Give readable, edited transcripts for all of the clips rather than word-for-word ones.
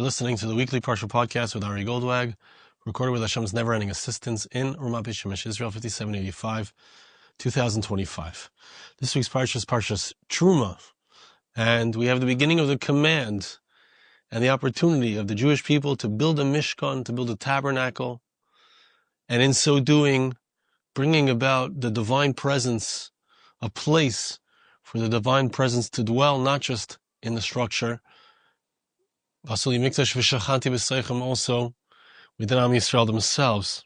You're listening to the weekly Parsha podcast with Ari Goldwag, recorded with Hashem's never-ending assistance in Terumah, Israel, 5785, 2025. This week's Parsha is Parshas Terumah, and we have the beginning of the command and the opportunity of the Jewish people to build a Mishkan, to build a tabernacle, and in so doing, bringing about the divine presence, a place for the divine presence to dwell, not just in the structure, also within Am Yisrael themselves.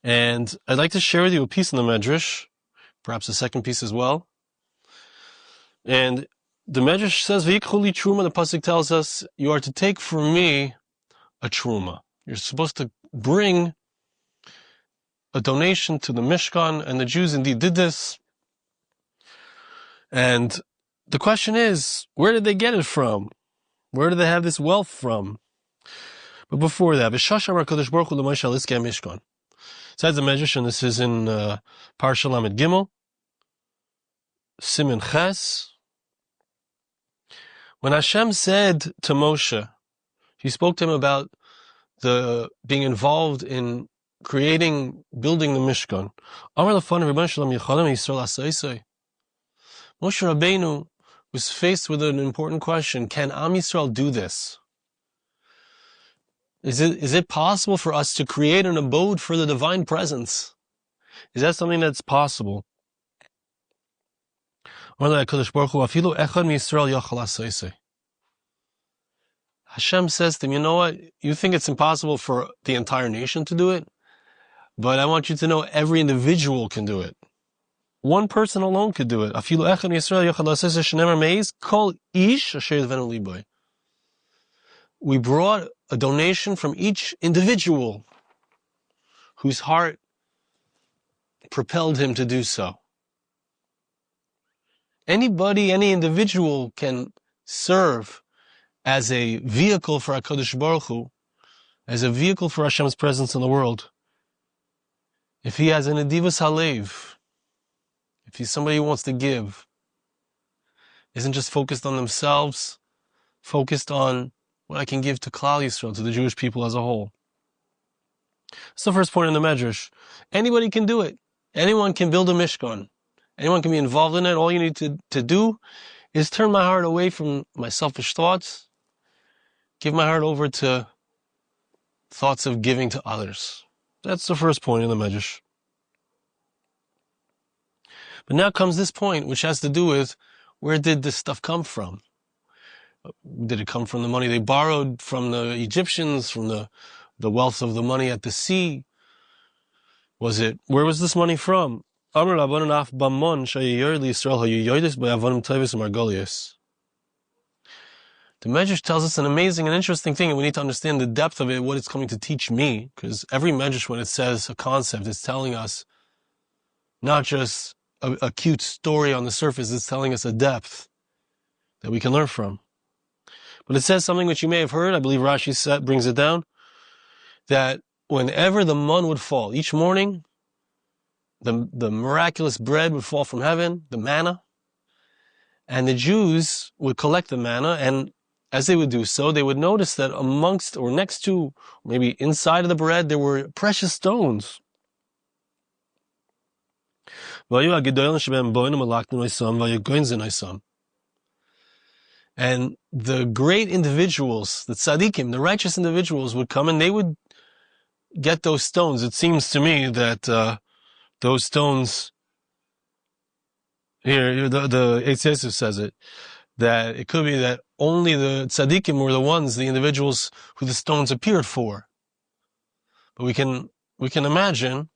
And I'd like to share with you a piece in the Medrash, perhaps a second piece as well. And the Medrash says, V'yikchu Truma, the pasuk tells us, you are to take for me a Truma. You're supposed to bring a donation to the Mishkan, and the Jews indeed did this. And the question is, where did they get it from? Where do they have this wealth from? But before that, B'shashar HaKadosh Baruch Hu l'Moshe Liskei Mishkan. Besides the Medrash, and this is in Parsha Lamed Gimel, Siman Ches. When Hashem said to Moshe, He spoke to him about being involved in building the Mishkan. Amar l'fanav Rebbeinu Shalom Yichalem Yisrael Asaysei. Moshe Rabbeinu was faced with an important question. Can Am Yisrael do this? Is it possible for us to create an abode for the divine presence? Is that something that's possible? Hashem says to him, you know what? You think it's impossible for the entire nation to do it? But I want you to know every individual can do it. One person alone could do it. We brought a donation from each individual whose heart propelled him to do so. Anybody, any individual can serve as a vehicle for HaKadosh Baruch Hu, as a vehicle for Hashem's presence in the world. If he has an Adivas Halev, if he's somebody who wants to give, isn't just focused on themselves, focused on what I can give to Klal Yisrael, to the Jewish people as a whole. That's the first point in the Medrash. Anybody can do it. Anyone can build a Mishkan. Anyone can be involved in it. All you need to do is turn my heart away from my selfish thoughts, give my heart over to thoughts of giving to others. That's the first point in the Medrash. But now comes this point, which has to do with, where did this stuff come from? Did it come from the money they borrowed from the Egyptians, from the wealth of the money at the sea? Where was this money from? The Medrash tells us an amazing and interesting thing, and we need to understand the depth of it, what it's coming to teach me, because every Medrash, when it says a concept, it's telling us not just a cute story on the surface, it's telling us a depth that we can learn from. But it says something which you may have heard, I believe Rashi brings it down, that whenever the man would fall, each morning, the miraculous bread would fall from heaven, the manna, and the Jews would collect the manna, and as they would do so, they would notice that amongst, or next to, maybe inside of the bread, there were precious stones. And the great individuals, the tzaddikim, the righteous individuals would come and they would get those stones. It seems to me that those stones, here the Eitz Yosef says it, that it could be that only the tzaddikim were the individuals who the stones appeared for. But we can imagine,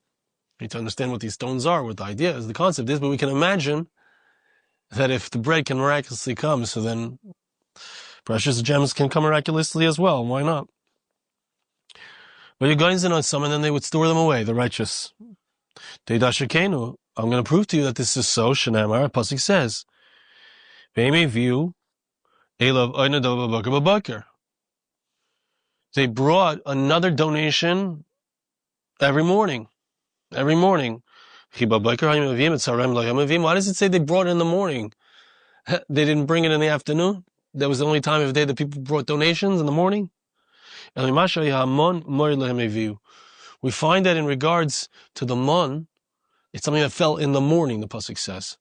we need to understand what these stones are, what the idea is, the concept is, but we can imagine that if the bread can miraculously come, so then precious gems can come miraculously as well. Why not? But you're going in on some, and then they would store them away, the righteous. I'm going to prove to you that this is so. Shenamar, pasuk says, they brought another donation every morning. Every morning. Why does it say they brought it in the morning? They didn't bring it in the afternoon? that was the only time of the day that people brought donations in the morning. We find that in regards to the mon, it's something that fell in the morning, the pasuk says.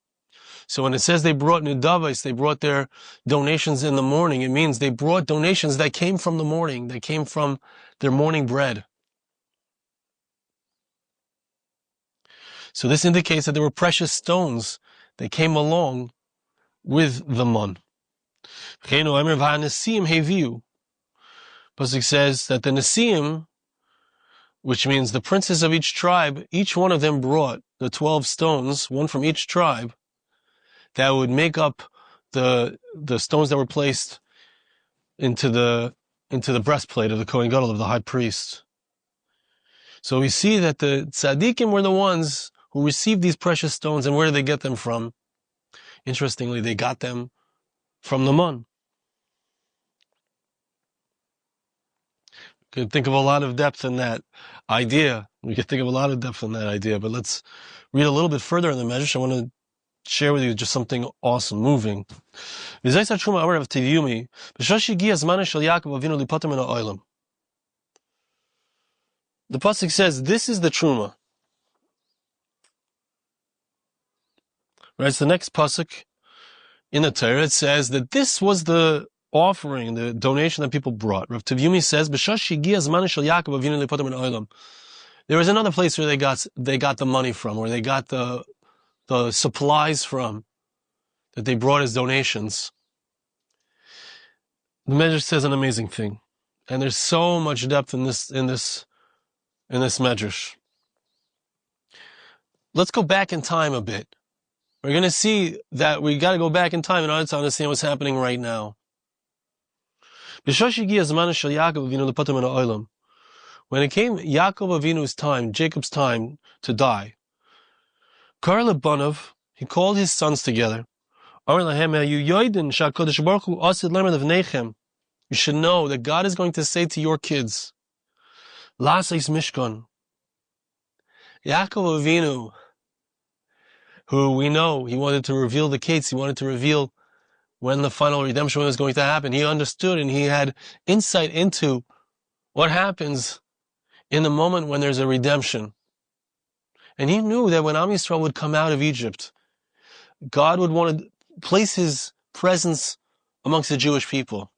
So when it says they brought nidavos, they brought their donations in the morning, it means they brought donations that came from the morning, that came from their morning bread. So this indicates that there were precious stones that came along with the mon. Pasuk says that the Nesiim, which means the princes of each tribe, each one of them brought the 12 stones, one from each tribe, that would make up the stones that were placed into the breastplate of the Kohen Gadol, of the high priest. So we see that the tzaddikim were the ones who received these precious stones, and where did they get them from? Interestingly, they got them from the mon. We could think of a lot of depth in that idea. But let's read a little bit further in the Medrash. I want to share with you just something awesome, moving. The pasuk says, this is the Terumah. Right, it's the next pasuk in the Torah. It says that this was the offering, the donation that people brought. Rav Tevyumi says, there was another place where they got the money from, where they got the supplies from, that they brought as donations. The Medrash says an amazing thing, and there's so much depth in this Medrash. Let's go back in time a bit. We're going to see that we got to go back in time in order to understand what's happening right now. When it came Yaakov Avinu's time, Jacob's time to die, he called his sons together. You should know that God is going to say to your kids, Yaakov Avinu, who we know, he wanted to reveal the gates, he wanted to reveal when the final redemption was going to happen. He understood and he had insight into what happens in the moment when there's a redemption. And he knew that when Am Yisrael would come out of Egypt, God would want to place his presence amongst the Jewish people.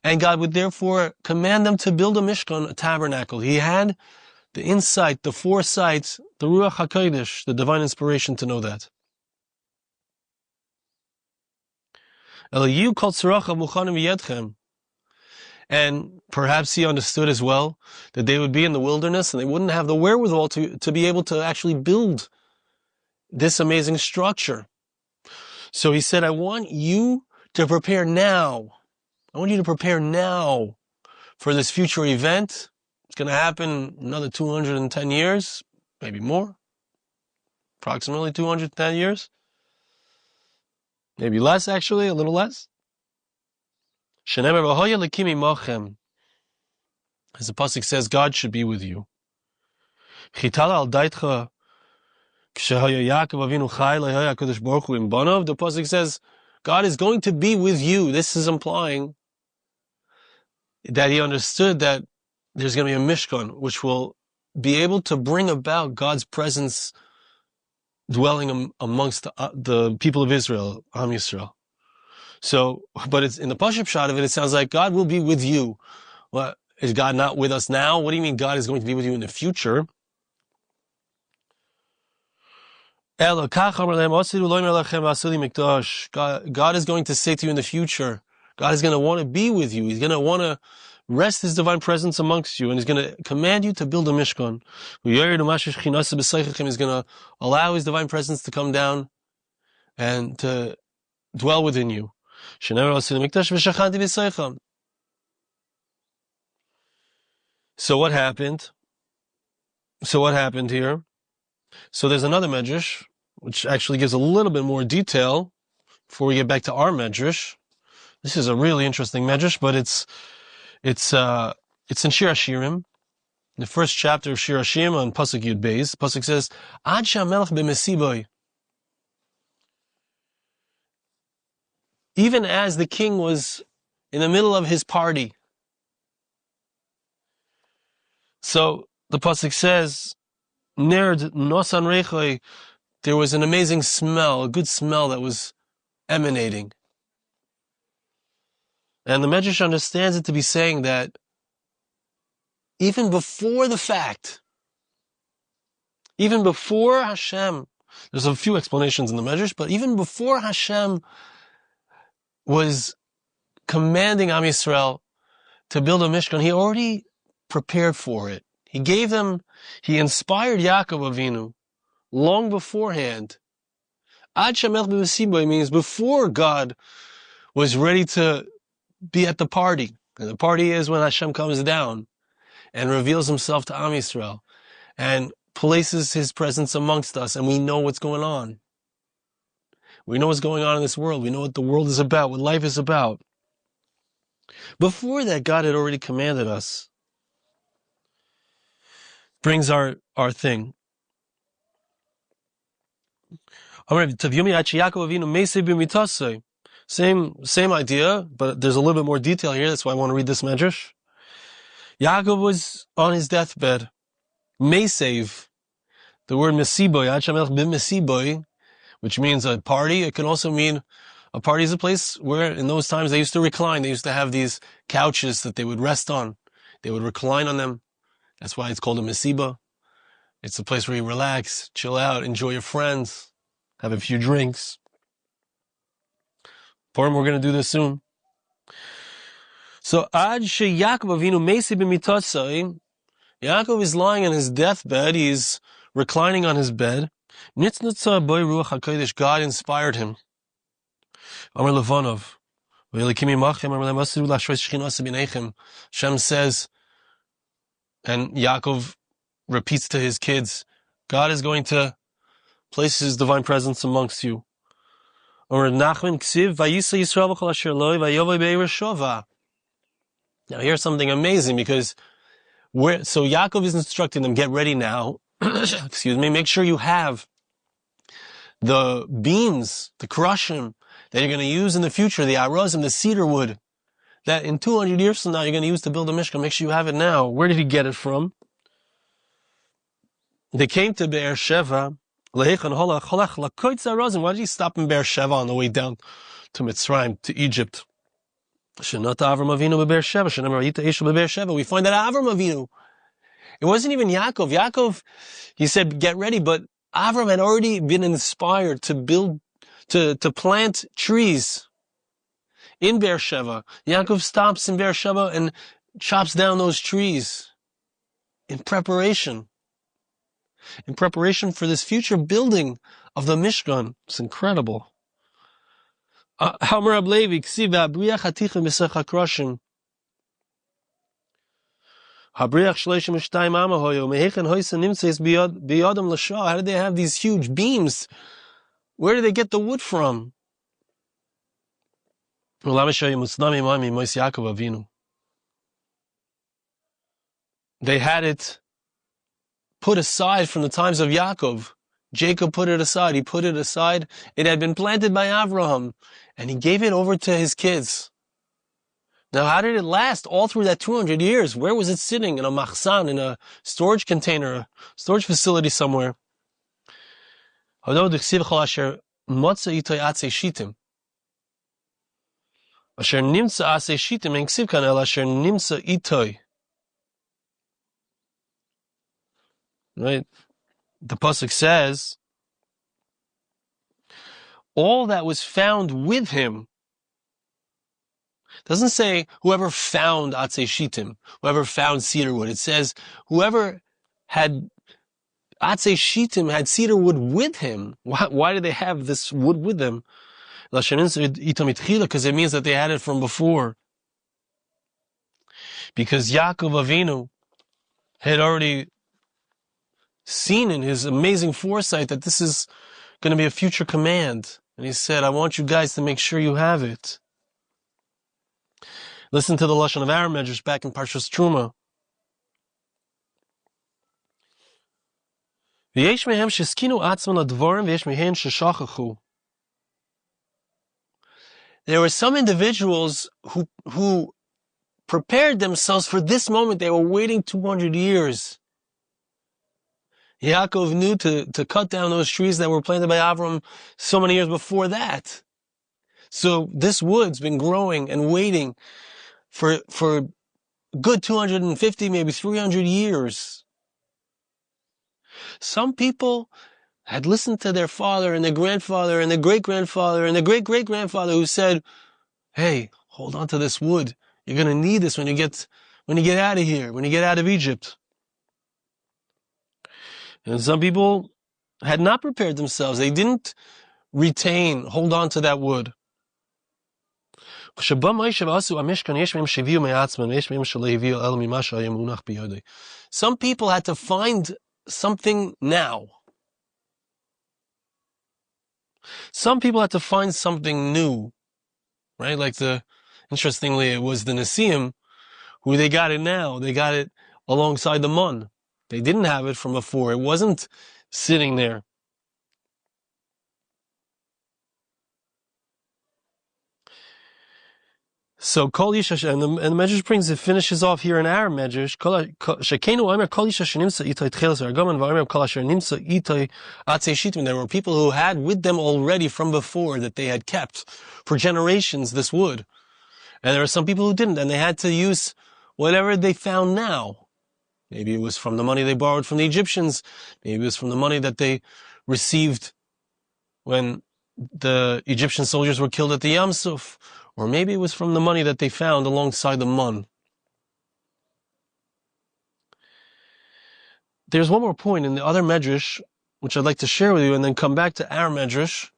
And God would therefore command them to build a Mishkan, a tabernacle. He had the insight, the foresight, the Ruach HaKodesh, the divine inspiration to know that. And perhaps he understood as well that they would be in the wilderness and they wouldn't have the wherewithal to be able to actually build this amazing structure. So he said, I want you to prepare now. I want you to prepare now for this future event. It's going to happen another 210 years, maybe more, approximately 210 years. Maybe less, actually, a little less. As the pasuk says, God should be with you. The pasuk says, God is going to be with you. This is implying that he understood that there's going to be a Mishkan, which will be able to bring about God's presence dwelling amongst the people of Israel, Am Yisrael. So, but it's in the Pashup shot of it, it sounds like God will be with you. Well, is God not with us now? What do you mean God is going to be with you in the future? God is going to say to you in the future, God is going to want to be with you. He's going to want to rest his divine presence amongst you, and he's going to command you to build a Mishkan. He's going to allow his divine presence to come down and to dwell within you. So what happened? Here? So there's another medrash, which actually gives a little bit more detail before we get back to our medrash. This is a really interesting medrash, but it's in Shir Hashirim, the first chapter of Shir Hashirim on Pasuk Yud Beis. Pasuk says, Ad she'hamelech b'mesiboy. even as the king was in the middle of his party. So the pasuk says, Nerd nosan rechoi, there was an amazing smell, a good smell that was emanating. And the Medrash understands it to be saying that even before the fact, even before Hashem, there's a few explanations in the Medrash, but even before Hashem was commanding Am Yisrael to build a Mishkan, he already prepared for it. He inspired Yaakov Avinu long beforehand. Ad Shemech b'Mesibo means before God was ready to be at the party. And the party is when Hashem comes down and reveals himself to Am Yisrael and places his presence amongst us, and we know what's going on. We know what's going on in this world. We know what the world is about, what life is about. Before that, God had already commanded us. Brings our thing. Same idea, but there's a little bit more detail here. That's why I want to read this medrash. Yaakov was on his deathbed. Mesev, the word mesiboy, mesiboy, which means a party. It can also mean a party is a place where in those times they used to recline. They used to have these couches that they would rest on. They would recline on them. That's why it's called a mesiba. It's a place where you relax, chill out, enjoy your friends, have a few drinks. Purim, we're going to do this soon. So, Ad she Yaakov Avinu meisi b'mitasai, Yaakov is lying on his deathbed. He's reclining on his bed. Nitznutza boy ruach hakodesh. God inspired him. Amar Levanov, Hashem says, and Yaakov repeats to his kids, God is going to place his divine presence amongst you. Now here's something amazing, because so Yaakov is instructing them, get ready now. Excuse me, make sure you have the beams, the krushim, that you're going to use in the future, the arazim, the cedar wood, that in 200 years from now you're going to use to build a mishkan. Make sure you have it now. Where did he get it from? They came to Beersheva. Why did he stop in Beersheva on the way down to Mitzrayim, to Egypt? We find that Avram Avinu, it wasn't even Yaakov. Yaakov, he said, get ready, but Avram had already been inspired to build, to plant trees in Beersheva. Yaakov stops in Beersheva and chops down those trees in preparation for this future building of the Mishkan. It's incredible. Hamar Ablevi, Ksiva, Abriach Haticha Mesech HaKroshim. Habriach Shleishim Shtayim Amahoyo, Mehechen Hoysa Nimtzeis Biyadam Lashah. How did they have these huge beams? Where did they get the wood from? They had it put aside from the times of Yaakov. Jacob put it aside. He put it aside. It had been planted by Avraham, and he gave it over to his kids. Now, how did it last all through that 200 years? Where was it sitting? In a machsan, in a storage container, a storage facility somewhere. Asher nimtza asay shitim en ksiv kan el asher nimtza itoy. Right? The pasuk says, all that was found with him. It doesn't say whoever found atzei shitim, whoever found cedar wood. It says whoever had atzei shitim, had cedar wood with him. Why did they have this wood with them? Because it means that they had it from before. Because Yaakov Avinu had already seen in his amazing foresight that this is going to be a future command. And he said, I want you guys to make sure you have it. Listen to the Lashon of our Medrash back in Parshas Terumah. V'yesh mehem sheskinu atzman advarim v'yesh mehen sheshachachu. There were some individuals who prepared themselves for this moment. They were waiting 200 years. Yaakov knew to cut down those trees that were planted by Avram so many years before that. So this wood's been growing and waiting for good 250, maybe 300 years. Some people had listened to their father and their grandfather and their great-grandfather and their great-great-grandfather who said, hey, hold on to this wood. You're going to need this when you get out of here, when you get out of Egypt. And some people had not prepared themselves. They didn't hold on to that wood. Some people had to find something now. Some people had to find something new, right? Interestingly, it was the Nesiim who they got it now. They got it alongside the mun. They didn't have it from before. It wasn't sitting there. So Kol Yisha, and the Medrash brings, it finishes off here in our Medrash. There were people who had with them already from before that they had kept for generations this wood. And there were some people who didn't, and they had to use whatever they found now. Maybe it was from the money they borrowed from the Egyptians. Maybe it was from the money that they received when the Egyptian soldiers were killed at the Yam Suf. Or maybe it was from the money that they found alongside the mun. There's one more point in the other Medrash, which I'd like to share with you, and then come back to our Medrash.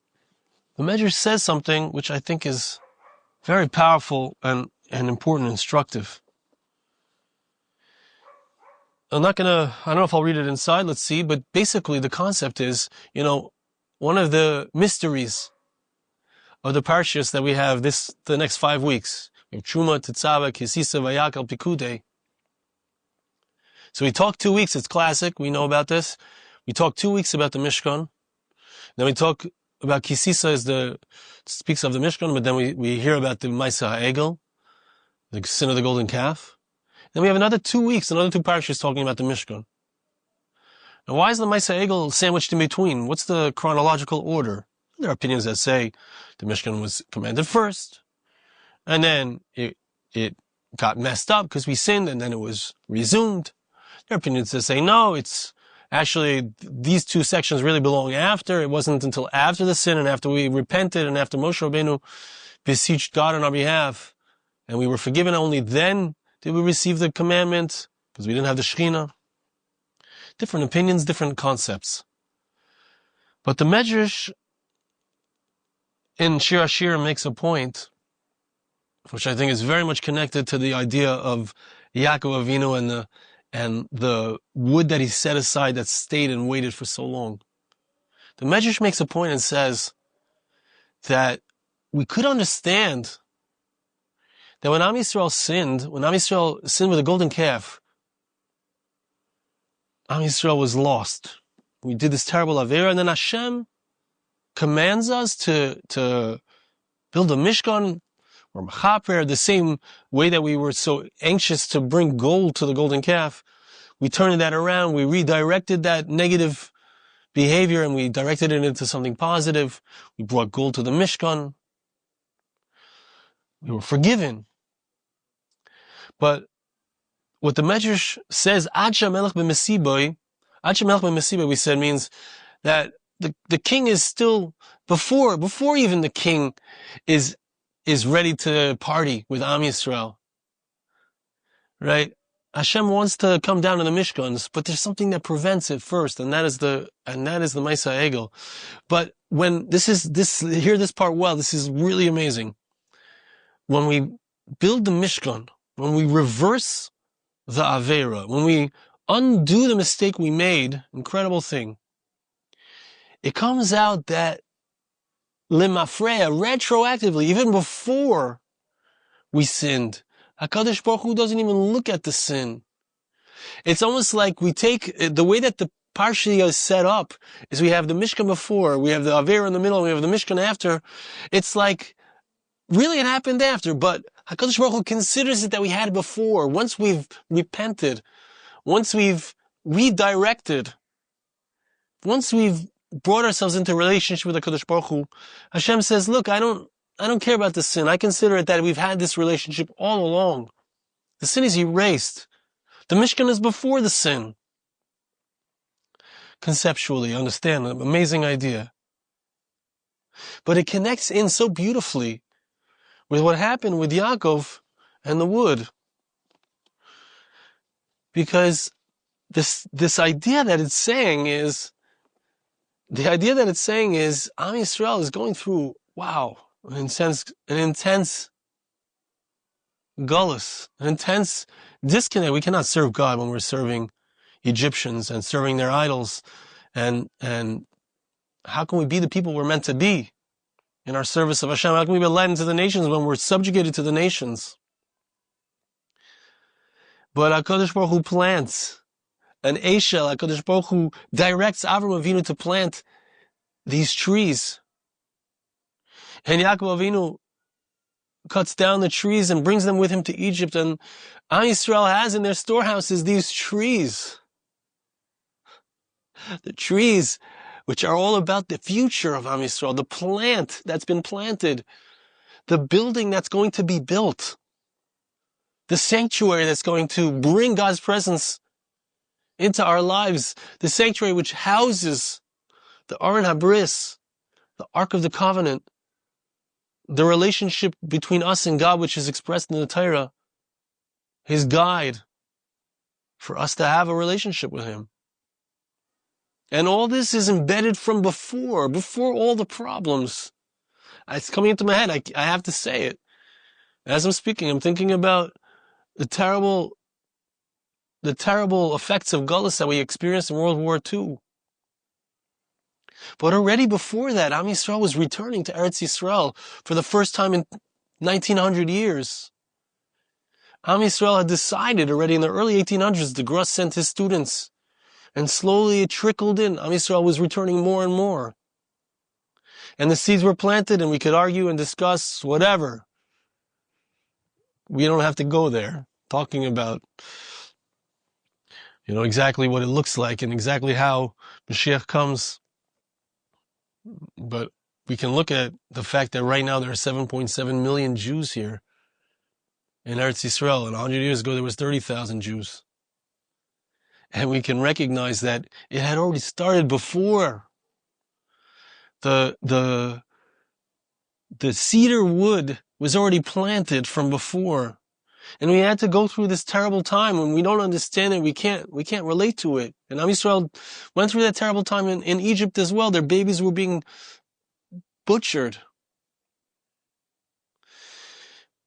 The Medrash says something which I think is very powerful and important and instructive. I don't know if I'll read it inside, let's see, but basically the concept is, one of the mysteries of the parshas that we have the next 5 weeks. We have Terumah, Tetzaveh, Kisisa, Vayakal, Pikudei. So we talk 2 weeks, it's classic, we know about this. We talk 2 weeks about the Mishkan. Then we talk about Kisisa speaks of the Mishkan, but then we hear about the Maisa HaEgel, the sin of the golden calf. Then we have another 2 weeks, another 2 parshas talking about the Mishkan. Now why is the Maisa HaEgel sandwiched in between? What's the chronological order? There are opinions that say the Mishkan was commanded first, and then it got messed up because we sinned, and then it was resumed. There are opinions that say no, it's actually these 2 sections really belong after. It wasn't until after the sin and after we repented and after Moshe Rabbeinu beseeched God on our behalf and we were forgiven, only then did we receive the commandment because we didn't have the Shekhinah. Different opinions, different concepts. But the Medrash in Shir HaShirim makes a point, which I think is very much connected to the idea of Yaakov Avinu and the wood that he set aside that stayed and waited for so long. The Medrash makes a point and says that we could understand that when Am Yisrael sinned with the golden calf, Am Yisrael was lost. We did this terrible Avera, and then Hashem commands us to build a Mishkan or Mechaper, the same way that we were so anxious to bring gold to the golden calf. We turned that around, we redirected that negative behavior and we directed it into something positive. We brought gold to the Mishkan. We were forgiven. But what the Medrash says, Ad Shemelech b'Mesiboy, we said, means that the king is still, before even the king is ready to party with Am Yisrael. Right? Hashem wants to come down to the Mishkans, but there's something that prevents it first, and that is the Maisa Egel. But when hear this part well, this is really amazing. When we build the Mishkan, when we reverse the Avera, when we undo the mistake we made, incredible thing, it comes out that lemafreya, retroactively, even before we sinned, HaKadosh Baruch Hu doesn't even look at the sin. It's almost like we take, the way that the Parsha is set up, is we have the Mishkan before, we have the Avera in the middle, we have the Mishkan after. It's like Really, it happened after, but HaKadosh Baruch Hu considers it that we had it before. Once we've repented, once we've redirected, once we've brought ourselves into a relationship with HaKadosh Baruch Hu, Hashem says, look, I don't care about the sin. I consider it that we've had this relationship all along. The sin is erased. The Mishkan is before the sin. Conceptually, understand, an amazing idea. But it connects in so beautifully with what happened with Yaakov and the wood. Because this idea that it's saying is, Am Yisrael is going through, an intense gullus, an intense disconnect. We cannot serve God when we're serving Egyptians and serving their idols. And how can we be the people we're meant to be in our service of Hashem? How can we be led into the nations when we're subjugated to the nations? But HaKadosh Baruch Hu plants an Eshel. HaKadosh Baruch Hu directs Avram Avinu to plant these trees. And Yaakov Avinu cuts down the trees and brings them with him to Egypt. And Am Yisrael has in their storehouses these trees. The trees which are all about the future of Am Yisrael, the plant that's been planted, the building that's going to be built, the sanctuary that's going to bring God's presence into our lives, the sanctuary which houses the Aron HaBris, the Ark of the Covenant, the relationship between us and God which is expressed in the Torah, His guide for us to have a relationship with Him. And all this is embedded from before all the problems. It's coming into my head. I have to say it. As I'm speaking, I'm thinking about the terrible effects of Gullus that we experienced in World War II. But already before that, Am Yisrael was returning to Eretz Yisrael for the first time in 1900 years. Am Yisrael had decided already in the early 1800s, de Grosse sent his students, and slowly it trickled in. Am Yisrael was returning more and more. And the seeds were planted, and we could argue and discuss whatever. We don't have to go there, talking about, exactly what it looks like and exactly how Mashiach comes. But we can look at the fact that right now there are 7.7 million Jews here in Eretz Yisrael. And 100 years ago there was 30,000 Jews. And we can recognize that it had already started before. The cedar wood was already planted from before. And we had to go through this terrible time when we don't understand it. We can't relate to it. And Am Yisrael went through that terrible time in Egypt as well. Their babies were being butchered.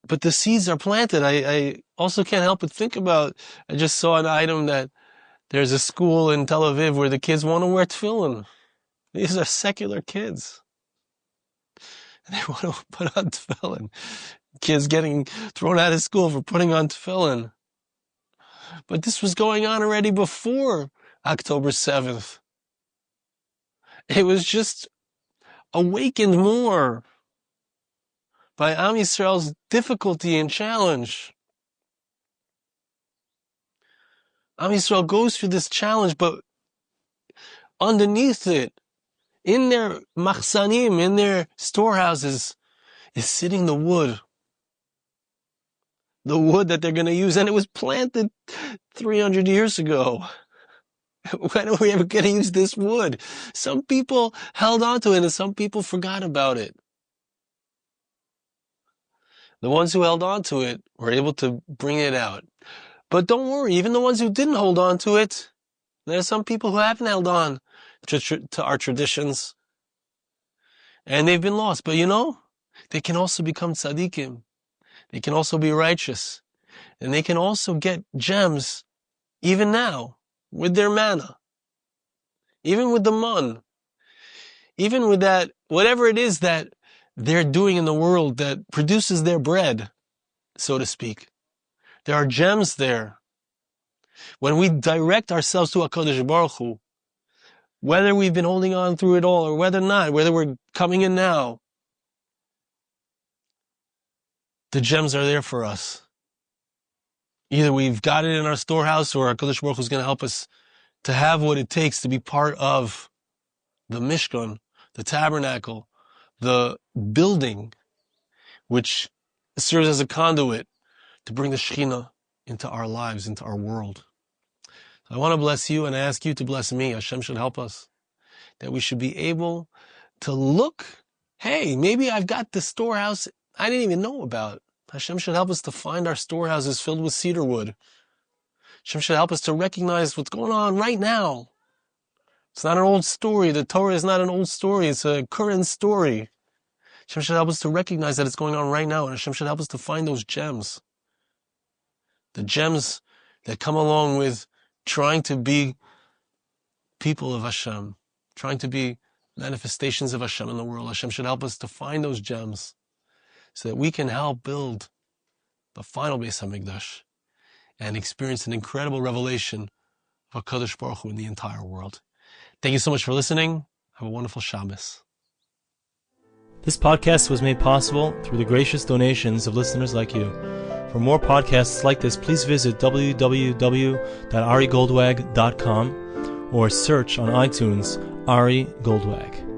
But the seeds are planted. I also can't help but think about, I just saw an item that there's a school in Tel Aviv where the kids want to wear tefillin. These are secular kids. And they want to put on tefillin. Kids getting thrown out of school for putting on tefillin. But this was going on already before October 7th. It was just awakened more by Am Yisrael's difficulty and challenge. Am Yisrael goes through this challenge, but underneath it, in their machsanim, in their storehouses, is sitting the wood. The wood that they're going to use, and it was planted 300 years ago. When are we ever going to use this wood? Some people held on to it, and some people forgot about it. The ones who held on to it were able to bring it out. But don't worry, even the ones who didn't hold on to it, there are some people who haven't held on to our traditions, and they've been lost. But they can also become tzaddikim. They can also be righteous. And they can also get gems, even now, with their manna. Even with the mun. Even with that, whatever it is that they're doing in the world that produces their bread, so to speak. There are gems there. When we direct ourselves to HaKadosh Baruch Hu, whether we've been holding on through it all or whether not, whether we're coming in now, the gems are there for us. Either we've got it in our storehouse, or HaKadosh Baruch Hu is going to help us to have what it takes to be part of the Mishkan, the tabernacle, the building, which serves as a conduit to bring the Shekhinah into our lives, into our world. So I want to bless you and ask you to bless me. Hashem should help us, that we should be able to look, hey, maybe I've got the storehouse I didn't even know about. Hashem should help us to find our storehouses filled with cedar wood. Hashem should help us to recognize what's going on right now. It's not an old story. The Torah is not an old story. It's a current story. Hashem should help us to recognize that it's going on right now, and Hashem should help us to find those gems. The gems that come along with trying to be people of Hashem, trying to be manifestations of Hashem in the world. Hashem should help us to find those gems so that we can help build the final Beis HaMikdash and experience an incredible revelation of HaKadosh Baruch Hu in the entire world. Thank you so much for listening. Have a wonderful Shabbos. This podcast was made possible through the gracious donations of listeners like you. For more podcasts like this, please visit www.arigoldwag.com or search on iTunes Ari Goldwag.